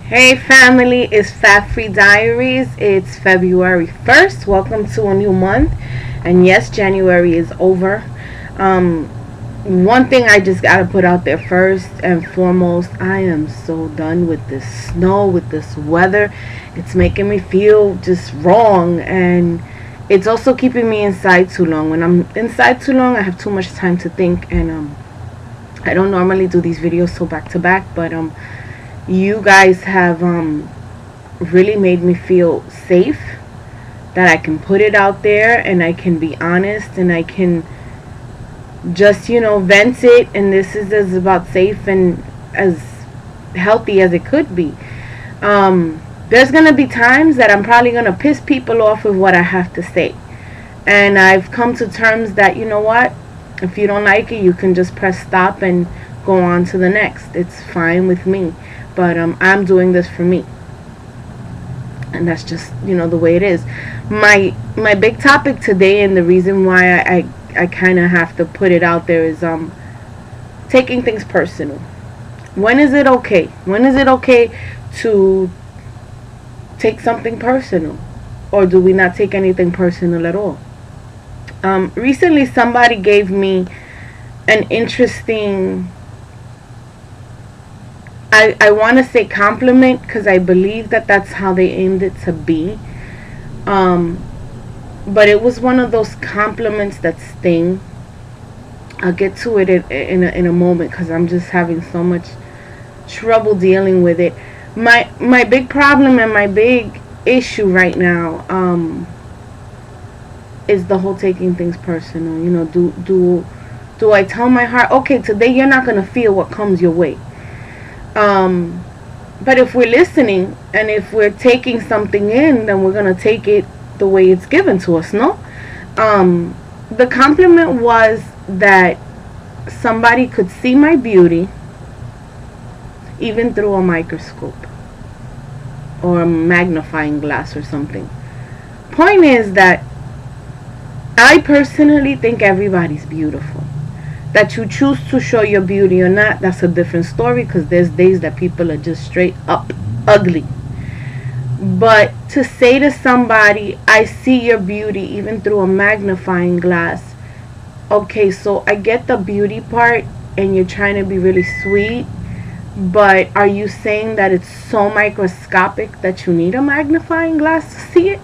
Hey family, it's Fat Free Diaries. It's February 1st. Welcome to a new month. And yes, January is over. Um, One thing I just gotta put out there first and foremost, I am so done with this snow, with this weather. It's making me feel just wrong, and it's also keeping me inside too long. When I'm inside too long, I have too much time to think, and I don't normally do these videos so back to back, but you guys have really made me feel safe, that I can put it out there and I can be honest and I can just vent it, and this is as about safe and as healthy as it could be. There's gonna be times that I'm probably gonna piss people off with what I have to say, and I've come to terms that, you know what, if you don't like it, you can just press stop and go on to the next. It's fine with me, but I'm doing this for me, and that's just the way it is. My big topic today, and the reason why I kind of have to put it out there, is taking things personal. When is it okay? When is it okay to take something personal, or do we not take anything personal at all? Recently, somebody gave me an interesting, I want to say compliment, because I believe that that's how they aimed it to be. But it was one of those compliments that sting. I'll get to it in a moment, because I'm just having so much trouble dealing with it. My big problem and my big issue right now is the whole taking things personal. Do I tell my heart, okay, today you're not gonna feel what comes your way? But if we're listening and if we're taking something in, then we're gonna take it the way it's given to us, no? The compliment was that somebody could see my beauty even through a microscope or a magnifying glass or something. Point is that I personally think everybody's beautiful. That you choose to show your beauty or not, that's a different story, because there's days that people are just straight up ugly. But to say to somebody, I see your beauty even through a magnifying glass. Okay, so I get the beauty part and you're trying to be really sweet, but are you saying that it's so microscopic that you need a magnifying glass to see it?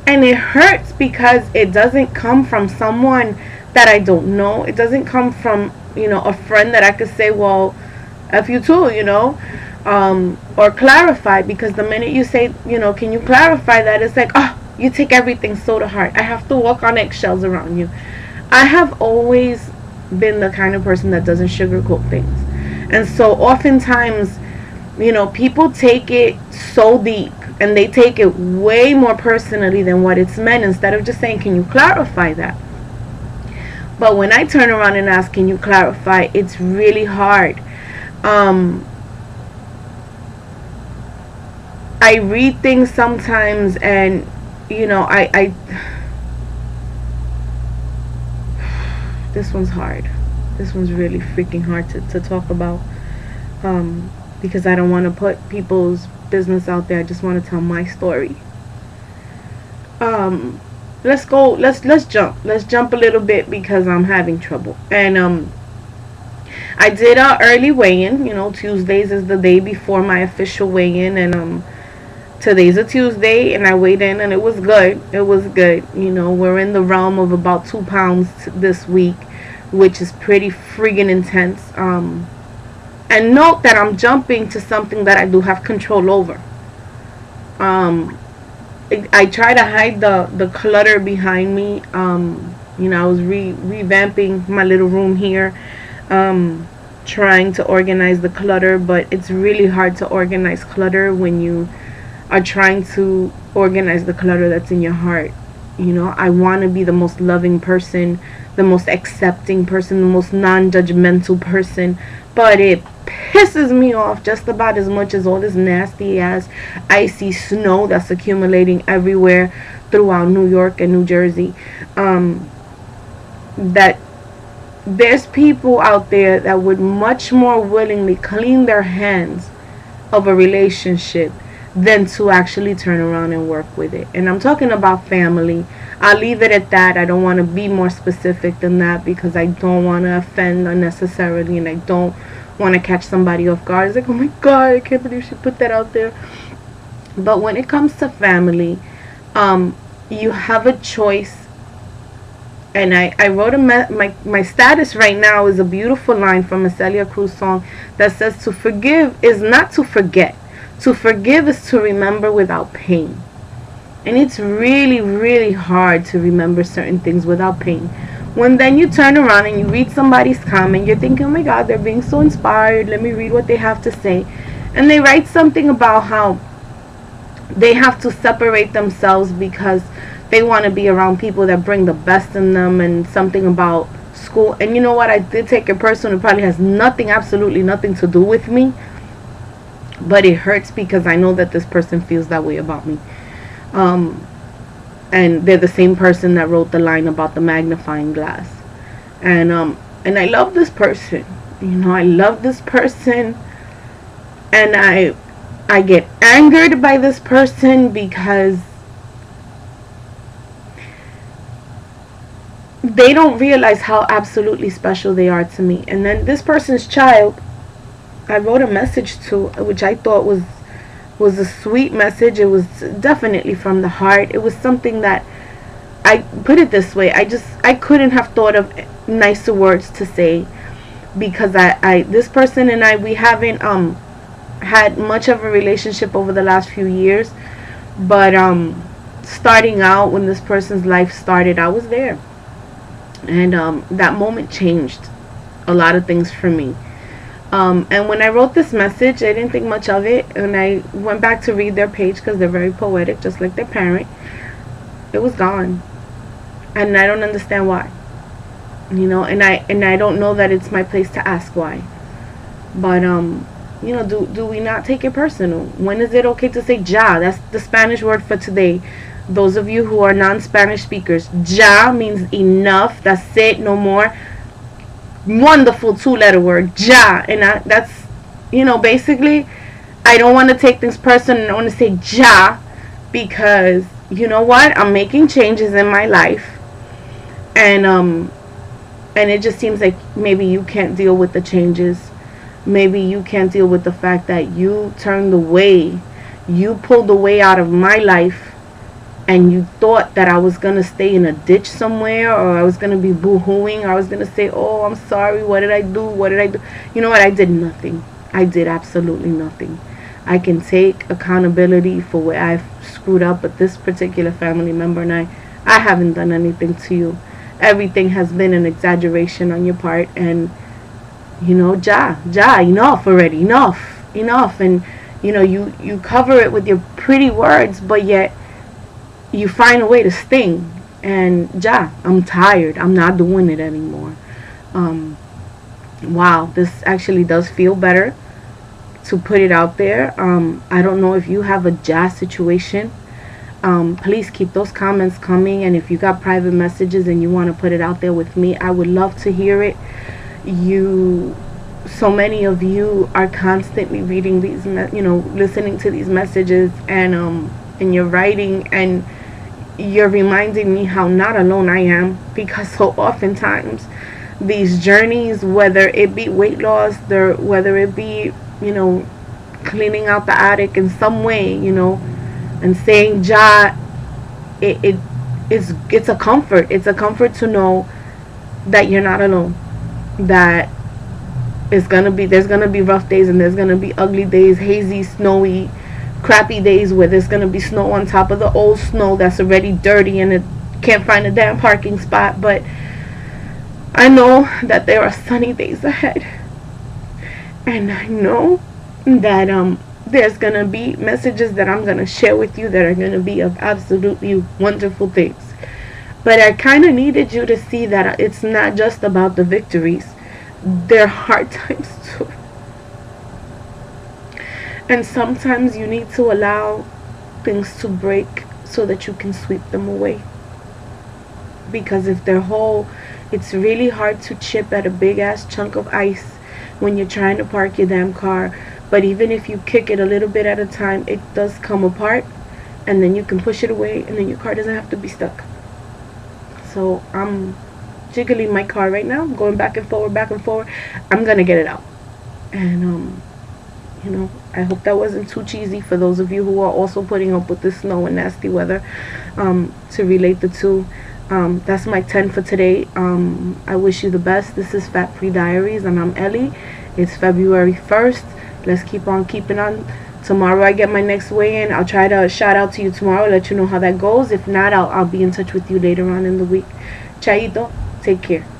And it hurts because it doesn't come from someone that I don't know. It doesn't come from, a friend that I could say, well, F you too, or clarify, because the minute you say, can you clarify that, it's like, oh, you take everything so to heart. I have to walk on eggshells around you. I have always been the kind of person that doesn't sugarcoat things. And so oftentimes, people take it so deep and they take it way more personally than what it's meant, instead of just saying, can you clarify that? But when I turn around and ask, can you clarify, it's really hard. I read things sometimes, and I this one's hard. This one's really freaking hard to talk about, because I don't want to put people's business out there. I just want to tell my story. Let's go. Let's jump a little bit, because I'm having trouble. And I did a early weigh-in. Tuesdays is the day before my official weigh-in, and today's a Tuesday, and I weighed in, and it was good. It was good. We're in the realm of about 2 pounds this week, which is pretty friggin' intense. And note that I'm jumping to something that I do have control over. I try to hide the clutter behind me. I was revamping my little room here, trying to organize the clutter, but it's really hard to organize clutter when you are trying to organize the clutter that's in your heart. I want to be the most loving person, the most accepting person, the most non-judgmental person, but it pisses me off just about as much as all this nasty ass icy snow that's accumulating everywhere throughout New York and New Jersey. That there's people out there that would much more willingly clean their hands of a relationship than to actually turn around and work with it. And I'm talking about family. I'll leave it at that. I don't want to be more specific than that because I don't want to offend unnecessarily, and I don't want to catch somebody off guard. It's like, oh my God, I can't believe she put that out there. But when it comes to family, you have a choice. And I wrote my status right now is a beautiful line from a Celia Cruz song that says, to forgive is not to forget. To forgive is to remember without pain. And it's really, really hard to remember certain things without pain. When then you turn around and you read somebody's comment, you're thinking, oh my God, they're being so inspired. Let me read what they have to say. And they write something about how they have to separate themselves because they want to be around people that bring the best in them, and something about school. And you know what? I did take it personal. It probably has nothing, absolutely nothing to do with me. But it hurts because I know that this person feels that way about me. And they're the same person that wrote the line about the magnifying glass. And I love this person. You know, I love this person. And I get angered by this person because they don't realize how absolutely special they are to me. And then this person's child, I wrote a message to, which I thought was a sweet message. It was definitely from the heart. It was something that, I put it this way, I couldn't have thought of nicer words to say, because I this person and I, we haven't had much of a relationship over the last few years, but starting out, when this person's life started, I was there. And that moment changed a lot of things for me. And when I wrote this message, I didn't think much of it. And I went back to read their page because they're very poetic, just like their parent. It was gone. And I don't understand why. You know, and I don't know that it's my place to ask why. But, you know, do we not take it personal? When is it okay to say ja? That's the Spanish word for today. Those of you who are non-Spanish speakers, ja means enough. That's it, no more. Wonderful 2-letter word, ja. And that's, you know, basically, I don't want to take things personal. I want to say ja because, you know what, I'm making changes in my life, and it just seems like maybe you can't deal with the changes. Maybe you can't deal with the fact that you turned away, you pulled away out of my life, and you thought that I was going to stay in a ditch somewhere, or I was going to be boo-hooing, or I was going to say, oh, I'm sorry, what did I do? What did I do? You know what? I did nothing. I did absolutely nothing. I can take accountability for where I've screwed up, but this particular family member and I haven't done anything to you. Everything has been an exaggeration on your part, and, you know, enough already, enough. And, you know, you cover it with your pretty words, but yet you find a way to sting. And I'm tired. I'm not doing it anymore. Wow, this actually does feel better to put it out there. I don't know if you have a situation. Please keep those comments coming. And if you got private messages and you want to put it out there with me, I would love to hear it. So many of you are constantly reading these, listening to these messages, and you're writing, and you're reminding me how not alone I am, because so oftentimes these journeys, whether it be weight loss, whether it be, cleaning out the attic in some way, and saying it's a comfort. It's a comfort to know that you're not alone, that there's gonna be rough days, and there's gonna be ugly days, hazy, snowy, crappy days where there's gonna be snow on top of the old snow that's already dirty and it can't find a damn parking spot. But I know that there are sunny days ahead, and I know that there's gonna be messages that I'm gonna share with you that are gonna be of absolutely wonderful things. But I kind of needed you to see that it's not just about the victories. There are hard times too. And sometimes you need to allow things to break so that you can sweep them away. Because if they're whole, It's really hard to chip at a big ass chunk of ice when you're trying to park your damn car. But even if you kick it a little bit at a time, it does come apart, and then you can push it away, and then your car doesn't have to be stuck. So I'm jiggling my car right now, going back and forward, back and forward. I'm gonna get it out. And you know, I hope that wasn't too cheesy for those of you who are also putting up with the snow and nasty weather, to relate the two. That's my 10 for today. I wish you the best. This is Fat Free Diaries, and I'm Ellie. It's February 1st. Let's keep on keeping on. Tomorrow I get my next weigh-in. I'll try to shout out to you tomorrow, let you know how that goes. If not, I'll be in touch with you later on in the week. Chaito, take care.